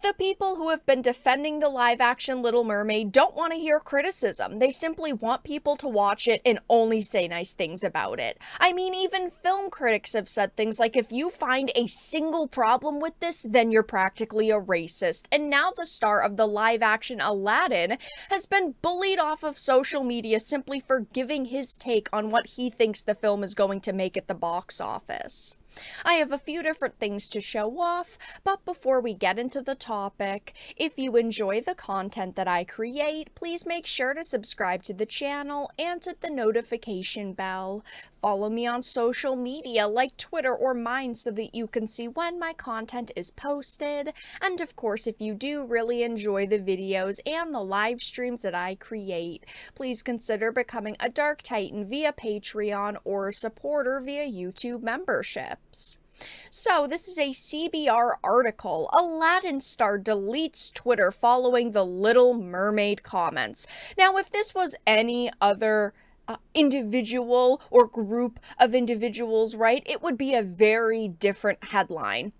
The people who have been defending the live-action Little Mermaid don't want to hear criticism. They simply want people to watch it and only say nice things about it. I mean, even film critics have said things like, if you find a single problem with this, then you're practically a racist. And now the star of the live-action Aladdin has been bullied off of social media simply for giving his take on what he thinks the film is going to make at the box office. I have a few different things to show off, but before we get into the topic, if you enjoy the content that I create, please make sure to subscribe to the channel and hit the notification bell. Follow me on social media like Twitter or mine so that you can see when my content is posted. And of course, if you do really enjoy the videos and the live streams that I create, please consider becoming a Dark Titan via Patreon or a supporter via YouTube membership. So, this is a CBR article. Aladdin star deletes Twitter following the Little Mermaid comments. Now, if this was any other individual or group of individuals, right, it would be a very different headline.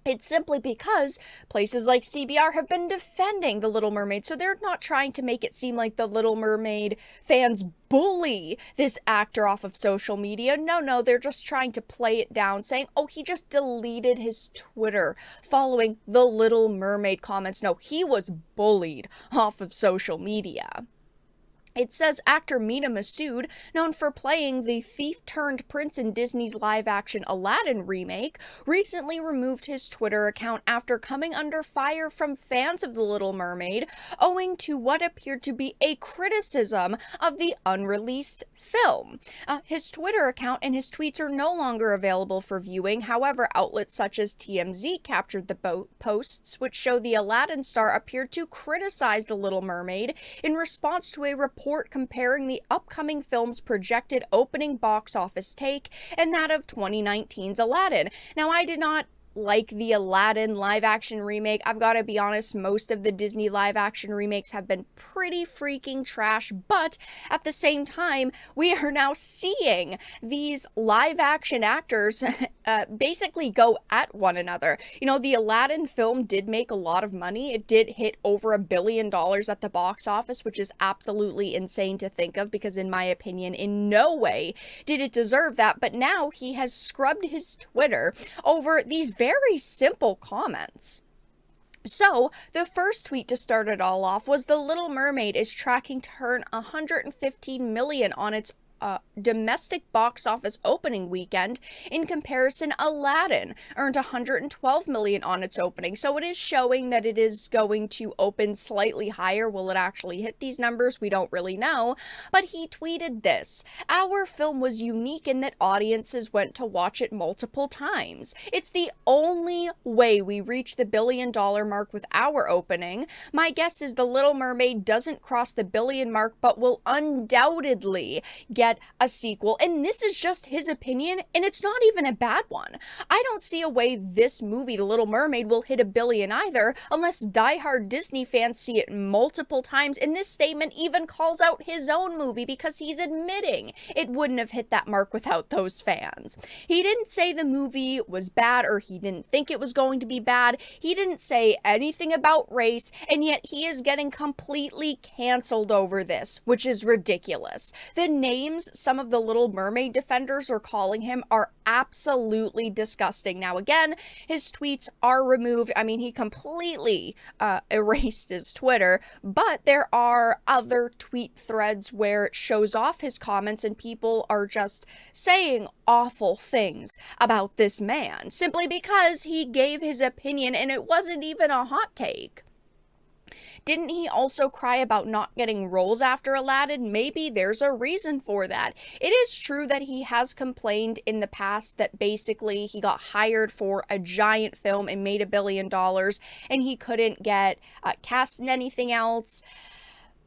It's simply because places like CBR have been defending The Little Mermaid, so they're not trying to make it seem like The Little Mermaid fans bully this actor off of social media. No, they're just trying to play it down, saying, oh, he just deleted his Twitter following The Little Mermaid comments. No, he was bullied off of social media. It says actor Mina Massoud, known for playing the thief-turned-prince in Disney's live-action Aladdin remake, recently removed his Twitter account after coming under fire from fans of The Little Mermaid, owing to what appeared to be a criticism of the unreleased film. His Twitter account and his tweets are no longer available for viewing. However, outlets such as TMZ captured the posts, which show the Aladdin star appeared to criticize The Little Mermaid in response to a report comparing the upcoming film's projected opening box office take and that of 2019's Aladdin. Now, I did not like the Aladdin live-action remake. I've got to be honest, most of the Disney live-action remakes have been pretty freaking trash, but at the same time, we are now seeing these live-action actors basically go at one another. You know, the Aladdin film did make a lot of money. It did hit over $1 billion at the box office, which is absolutely insane to think of because, in my opinion, in no way did it deserve that. But now he has scrubbed his Twitter over these very simple comments. So, the first tweet to start it all off was The Little Mermaid is tracking to earn $115 million on its domestic box office opening weekend. In comparison, Aladdin earned $112 million on its opening, so it is showing that it is going to open slightly higher. Will it actually hit these numbers? We don't really know, but he tweeted this: "Our film was unique in that audiences went to watch it multiple times. It's the only way we reach the $1 billion mark with our opening. My guess is The Little Mermaid doesn't cross the billion mark, but will undoubtedly get a sequel." And this is just his opinion, and it's not even a bad one. I don't see a way this movie, The Little Mermaid, will hit $1 billion either, unless diehard Disney fans see it multiple times, and this statement even calls out his own movie because he's admitting it wouldn't have hit that mark without those fans. He didn't say the movie was bad or he didn't think it was going to be bad. He didn't say anything about race, and yet he is getting completely canceled over this, which is ridiculous. The names some of the Little Mermaid defenders are calling him are absolutely disgusting. Now, again, his tweets are removed. I mean, he completely erased his Twitter, but there are other tweet threads where it shows off his comments and people are just saying awful things about this man simply because he gave his opinion and it wasn't even a hot take. Didn't he also cry about not getting roles after Aladdin? Maybe there's a reason for that. It is true that he has complained in the past that basically he got hired for a giant film and made $1 billion and he couldn't get cast in anything else.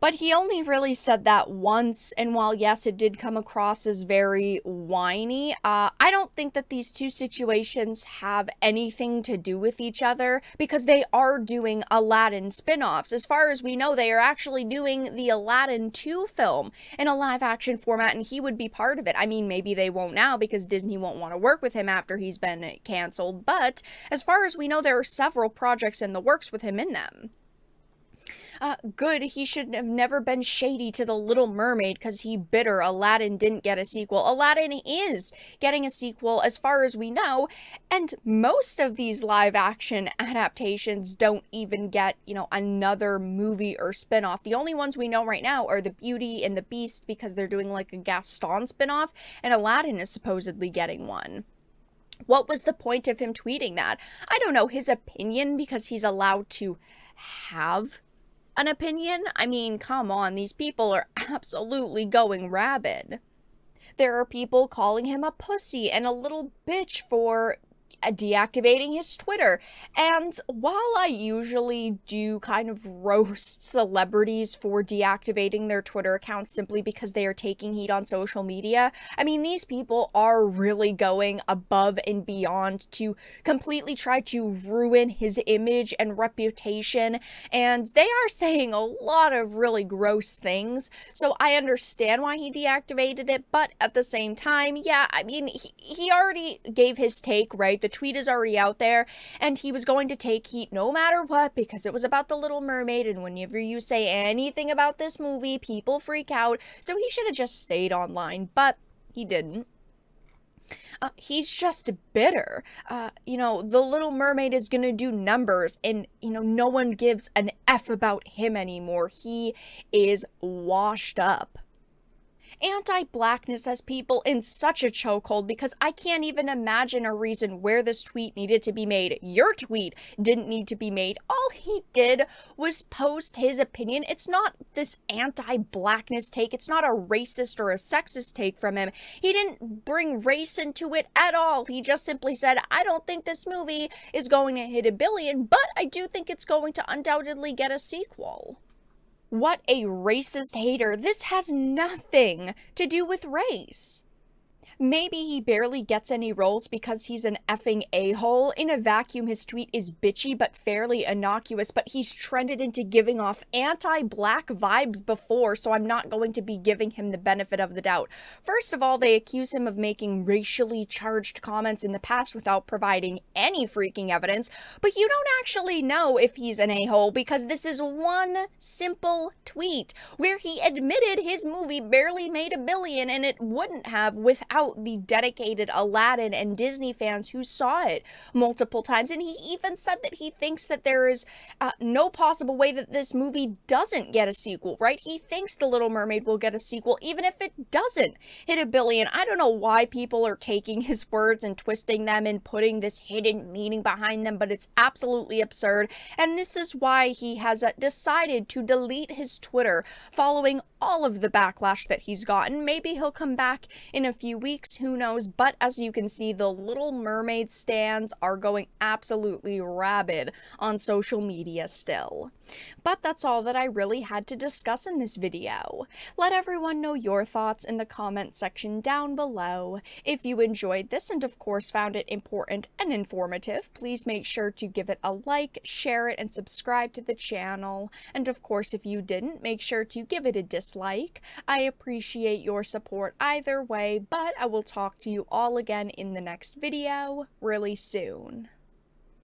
But he only really said that once, and while yes, it did come across as very whiny, I don't think that these two situations have anything to do with each other because they are doing Aladdin spin-offs. As far as we know, they are actually doing the Aladdin 2 film in a live-action format, and he would be part of it. I mean, maybe they won't now because Disney won't want to work with him after he's been canceled, but as far as we know, there are several projects in the works with him in them. Good, he should have never been shady to the Little Mermaid because he bitter Aladdin didn't get a sequel. Aladdin is getting a sequel as far as we know, and most of these live action adaptations don't even get, another movie or spin-off. The only ones we know right now are the Beauty and the Beast because they're doing like a Gaston spin-off, and Aladdin is supposedly getting one. What was the point of him tweeting that? I don't know, his opinion because he's allowed to have an opinion? I mean, come on, these people are absolutely going rabid. There are people calling him a pussy and a little bitch for deactivating his Twitter. And while I usually do kind of roast celebrities for deactivating their Twitter accounts simply because they are taking heat on social media, I mean, these people are really going above and beyond to completely try to ruin his image and reputation, and they are saying a lot of really gross things, so I understand why he deactivated it, but at the same time, yeah, I mean, he already gave his take, right? The tweet is already out there, and he was going to take heat no matter what because it was about the Little Mermaid, and whenever you say anything about this movie, people freak out, so he should have just stayed online, but he didn't. He's just bitter. The Little Mermaid is gonna do numbers, and, no one gives an F about him anymore. He is washed up. Anti-blackness has people in such a chokehold because I can't even imagine a reason where this tweet needed to be made. Your tweet didn't need to be made. All he did was post his opinion. It's not this anti-blackness take. It's not a racist or a sexist take from him. He didn't bring race into it at all. He just simply said, I don't think this movie is going to hit 1 billion, but I do think it's going to undoubtedly get a sequel. What a racist hater. This has nothing to do with race. Maybe he barely gets any roles because he's an effing a-hole. In a vacuum, his tweet is bitchy but fairly innocuous, but he's trended into giving off anti-black vibes before, so I'm not going to be giving him the benefit of the doubt. First of all, they accuse him of making racially charged comments in the past without providing any freaking evidence, but you don't actually know if he's an a-hole because this is one simple tweet where he admitted his movie barely made 1 billion and it wouldn't have without the dedicated Aladdin and Disney fans who saw it multiple times, and he even said that he thinks that there is no possible way that this movie doesn't get a sequel, right? He thinks The Little Mermaid will get a sequel even if it doesn't hit 1 billion. I don't know why people are taking his words and twisting them and putting this hidden meaning behind them, but it's absolutely absurd, and this is why he has decided to delete his Twitter following all of the backlash that he's gotten. Maybe he'll come back in a few weeks, who knows, but as you can see, the Little Mermaid stans are going absolutely rabid on social media still. But that's all that I really had to discuss in this video. Let everyone know your thoughts in the comment section down below. If you enjoyed this and of course found it important and informative, please make sure to give it a like, share it, and subscribe to the channel. And of course, if you didn't, make sure to give it a dislike. I appreciate your support either way, but I will talk to you all again in the next video really soon.